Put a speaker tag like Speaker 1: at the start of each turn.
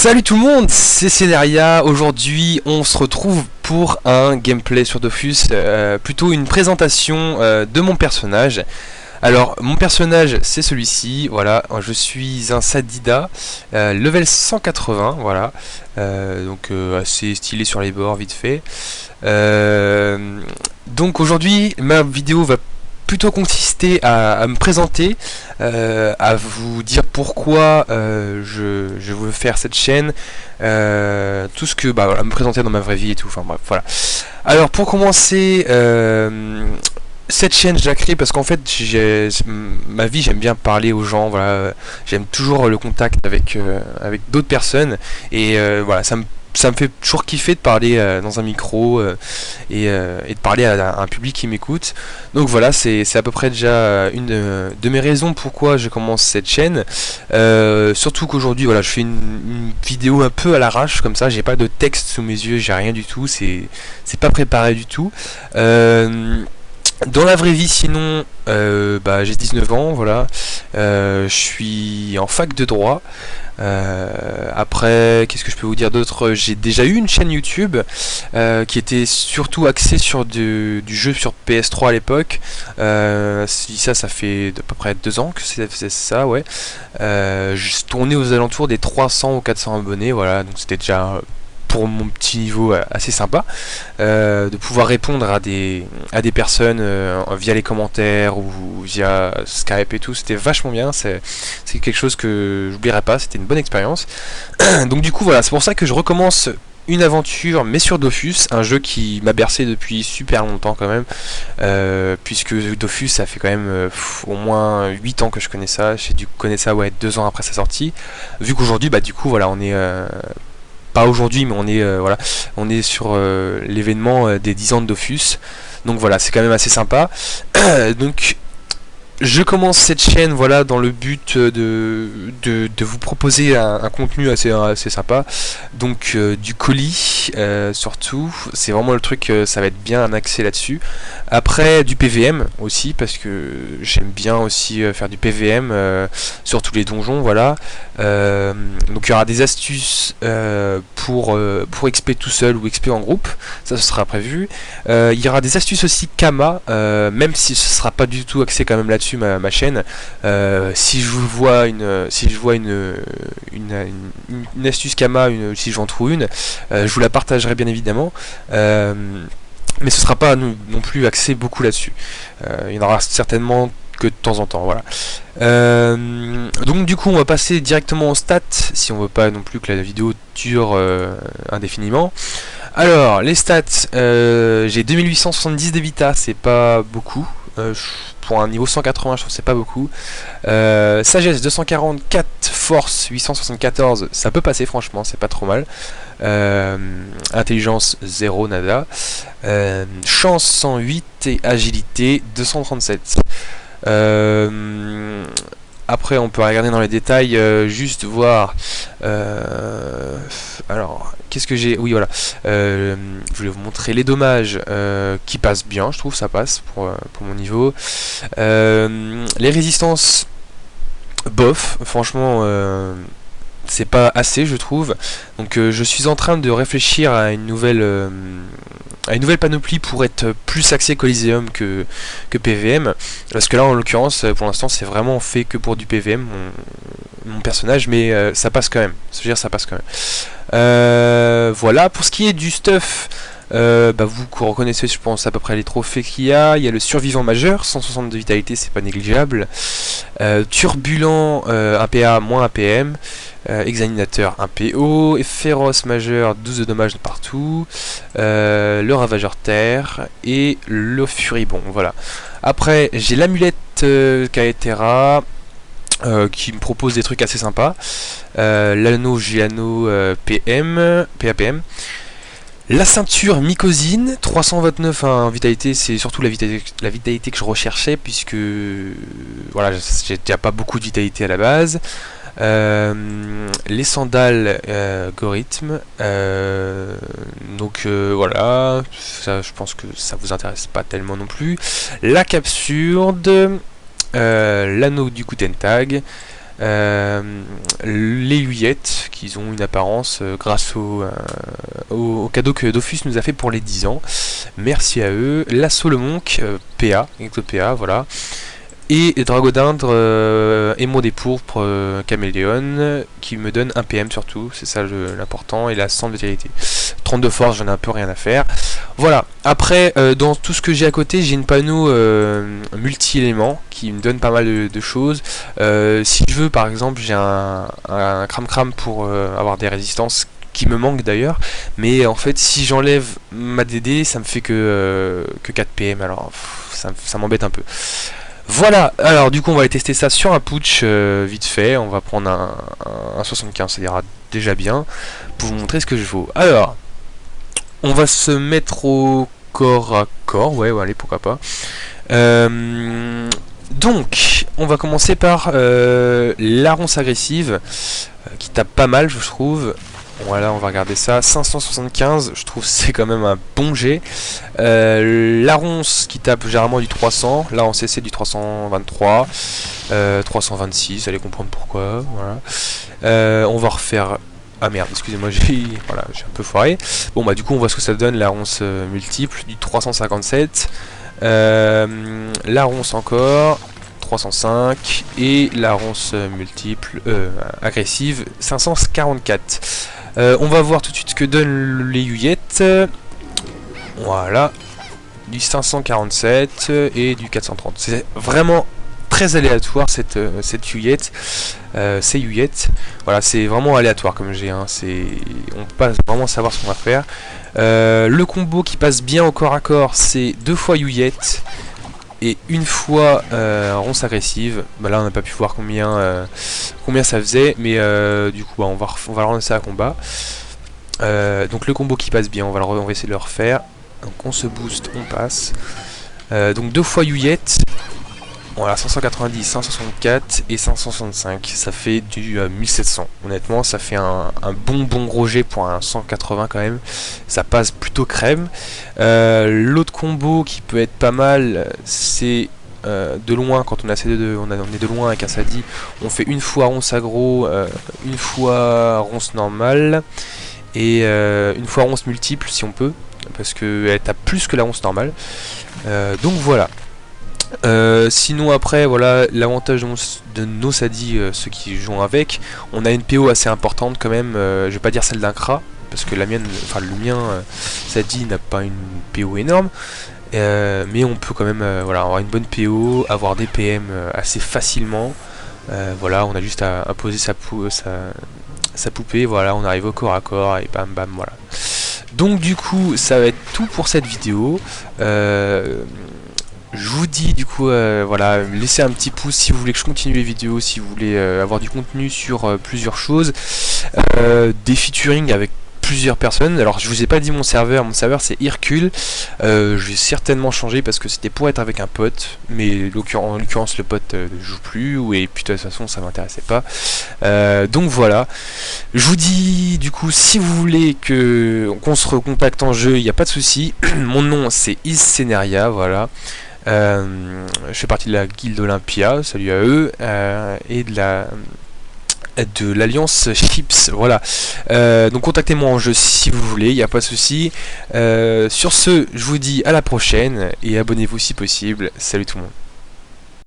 Speaker 1: Salut tout le monde, c'est Céléria. Aujourd'hui on se retrouve pour un gameplay sur Dofus, plutôt une présentation de mon personnage. Alors mon personnage c'est celui-ci, voilà, je suis un Sadida, level 180, voilà, donc assez stylé sur les bords vite fait. Donc aujourd'hui ma vidéo va plutôt consister à me présenter, à vous dire pourquoi je veux faire cette chaîne, tout ce que voilà, me présenter dans ma vraie vie et tout, enfin bref, voilà. Alors pour commencer, cette chaîne je la crée parce qu'en fait ma vie, j'aime bien parler aux gens, voilà, j'aime toujours le contact avec d'autres personnes et voilà, ça me fait toujours kiffer de parler dans un micro et de parler à un public qui m'écoute. Donc voilà, c'est à peu près déjà une de mes raisons pourquoi je commence cette chaîne. Surtout qu'aujourd'hui, voilà, je fais une vidéo un peu à l'arrache comme ça, j'ai pas de texte sous mes yeux, j'ai rien du tout, c'est pas préparé du tout. Dans la vraie vie, sinon, j'ai 19 ans, voilà. Je suis en fac de droit. Après, qu'est-ce que je peux vous dire d'autre? J'ai déjà eu une chaîne YouTube qui était surtout axée sur du jeu sur PS3 à l'époque. Ça fait à peu près 2 ans que c'est ça, ouais. Je tournais aux alentours des 300 ou 400 abonnés, voilà. Donc c'était déjà pour mon petit niveau assez sympa, de pouvoir répondre à des personnes via les commentaires ou via Skype et tout. C'était vachement bien, c'est quelque chose que j'oublierai pas, c'était une bonne expérience. Donc du coup voilà, c'est pour ça que je recommence une aventure mais sur Dofus, un jeu qui m'a bercé depuis super longtemps quand même, puisque Dofus ça fait quand même au moins 8 ans que je connais ça. J'ai dû connaître ça, ouais, 2 ans après sa sortie, vu qu'aujourd'hui du coup voilà, on est pas aujourd'hui, mais on est voilà, on est sur l'événement des 10 ans de Dofus. Donc voilà, c'est quand même assez sympa. Donc je commence cette chaîne, voilà, dans le but de vous proposer un contenu assez sympa. Donc du colis, surtout, c'est vraiment le truc, ça va être bien un accès là-dessus. Après du PVM aussi, parce que j'aime bien aussi faire du PVM sur tous les donjons, voilà. Donc il y aura des astuces pour XP tout seul ou XP en groupe, ça ce sera prévu. Il y aura des astuces aussi Kama, même si ce sera pas du tout axé quand même là-dessus ma chaîne. Si je vois une astuce Kama, si j'en trouve une, je vous la partagerai bien évidemment. Mais ce sera pas non plus axé beaucoup là-dessus. Il y en aura certainement que de temps en temps, voilà. Donc du coup on va passer directement aux stats, si on veut pas non plus que la vidéo dure indéfiniment. Alors les stats, j'ai 2870 de vita, c'est pas beaucoup. Pour un niveau 180, je trouve que c'est pas beaucoup. Sagesse 244, force 874, ça peut passer franchement, c'est pas trop mal. Intelligence 0, nada. Chance 108 et agilité 237. Après on peut regarder dans les détails, juste voir alors qu'est-ce que j'ai, oui voilà, je voulais vous montrer les dommages qui passent bien, je trouve ça passe pour mon niveau. Les résistances bof, franchement c'est pas assez je trouve, donc je suis en train de réfléchir à une nouvelle panoplie pour être plus axé Coliseum que PVM, parce que là en l'occurrence pour l'instant c'est vraiment fait que pour du PVM mon personnage, mais ça passe quand même, je veux dire ça passe quand même. Voilà, pour ce qui est du stuff, vous reconnaissez je pense à peu près les trophées qu'il y a. Il y a le survivant majeur, 160 de vitalité, c'est pas négligeable. Turbulent, 1 PA moins 1 PM. Examinateur 1 PO, et féroce majeur 12 de dommages de partout, le ravageur terre et le furibond, voilà. Après j'ai l'amulette Kaetera qui me propose des trucs assez sympas, l'anneau Giano PAPM, la ceinture mycosine 329 en vitalité, c'est surtout la vitalité que je recherchais, puisque voilà, j'ai déjà pas beaucoup de vitalité à la base. Les sandales Gorithme, donc voilà, ça, je pense que ça vous intéresse pas tellement non plus. La capsule, l'anneau du Kutentag, les Huyettes, qui ont une apparence grâce au cadeau que Dofus nous a fait pour les 10 ans. Merci à eux. La Solomonk, PA, Ecto-PA, voilà. Et Dragodindre, Émeraude des pourpres, Caméléon, qui me donne 1 PM surtout, c'est ça l'important, et la 100 de vitalité. 32 force, j'en ai un peu rien à faire. Voilà, après, dans tout ce que j'ai à côté, j'ai une panneau multi-éléments qui me donne pas mal de choses. Si je veux, par exemple, j'ai un cram-cram pour avoir des résistances qui me manquent d'ailleurs, mais en fait, si j'enlève ma DD, ça me fait que 4 PM, alors ça m'embête un peu. Voilà, alors du coup on va aller tester ça sur un putsch vite fait, on va prendre un 75, ça ira déjà bien, pour vous montrer ce que je vaux. Alors, on va se mettre au corps à corps, ouais allez pourquoi pas. Donc, on va commencer par la ronce agressive, qui tape pas mal je trouve. Voilà, on va regarder ça. 575, je trouve c'est quand même un bon jet. La ronce qui tape généralement du 300. Là en CC du 323. 326, allez comprendre pourquoi. Voilà. On va refaire... Ah merde, excusez-moi, j'ai un peu foiré. Bon bah du coup on voit ce que ça donne la ronce multiple du 357. La ronce encore. 305 et la ronce multiple agressive 544. On va voir tout de suite ce que donnent les Huyettes. Voilà, du 547 et du 430. C'est vraiment très aléatoire cette Huyette. Ces Huyettes. Voilà, c'est vraiment aléatoire comme j'ai. Hein. On peut pas vraiment savoir ce qu'on va faire. Le combo qui passe bien au corps à corps, c'est 2 fois Huyette et une fois ronce agressive. Bah là on n'a pas pu voir combien ça faisait, mais du coup bah, on va relancer à combat. Donc le combo qui passe bien, on va essayer de le refaire. Donc on se booste, on passe. Donc 2 fois Huyette. Voilà, 590, 564 et 565, ça fait du 1700. Honnêtement, ça fait un bon gros jet pour un 180 quand même. Ça passe plutôt crème. L'autre combo qui peut être pas mal, c'est de loin, quand on a on est de loin avec un Sadi, on fait une fois ronce aggro, une fois ronce normale et une fois ronce multiple si on peut, parce qu'elle tape plus que la ronce normale. Donc voilà. Sinon après voilà l'avantage de nos Sadi, ceux qui jouent avec, on a une PO assez importante quand même, je vais pas dire celle d'un Kra parce que la mienne, enfin le mien Sadi n'a pas une PO énorme, mais on peut quand même voilà, avoir une bonne PO, avoir des PM assez facilement. Voilà, on a juste à poser sa poupée, voilà, on arrive au corps à corps et bam bam, voilà. Donc du coup ça va être tout pour cette vidéo. Je vous dis du coup, voilà, laissez un petit pouce si vous voulez que je continue les vidéos, si vous voulez avoir du contenu sur plusieurs choses, des featuring avec plusieurs personnes. Alors je vous ai pas dit mon serveur c'est Hercule. Je vais certainement changer parce que c'était pour être avec un pote, mais en l'occurrence le pote ne joue plus, et puis de toute façon ça m'intéressait pas. Donc voilà, je vous dis du coup, si vous voulez qu'on se recontacte en jeu, il n'y a pas de souci. Mon nom c'est Isceneria, voilà. Je fais partie de la guilde Olympia, salut à eux, et de l'alliance Chips, voilà. Donc contactez-moi en jeu si vous voulez, il n'y a pas de souci. Sur ce, je vous dis à la prochaine et abonnez-vous si possible. Salut tout le monde.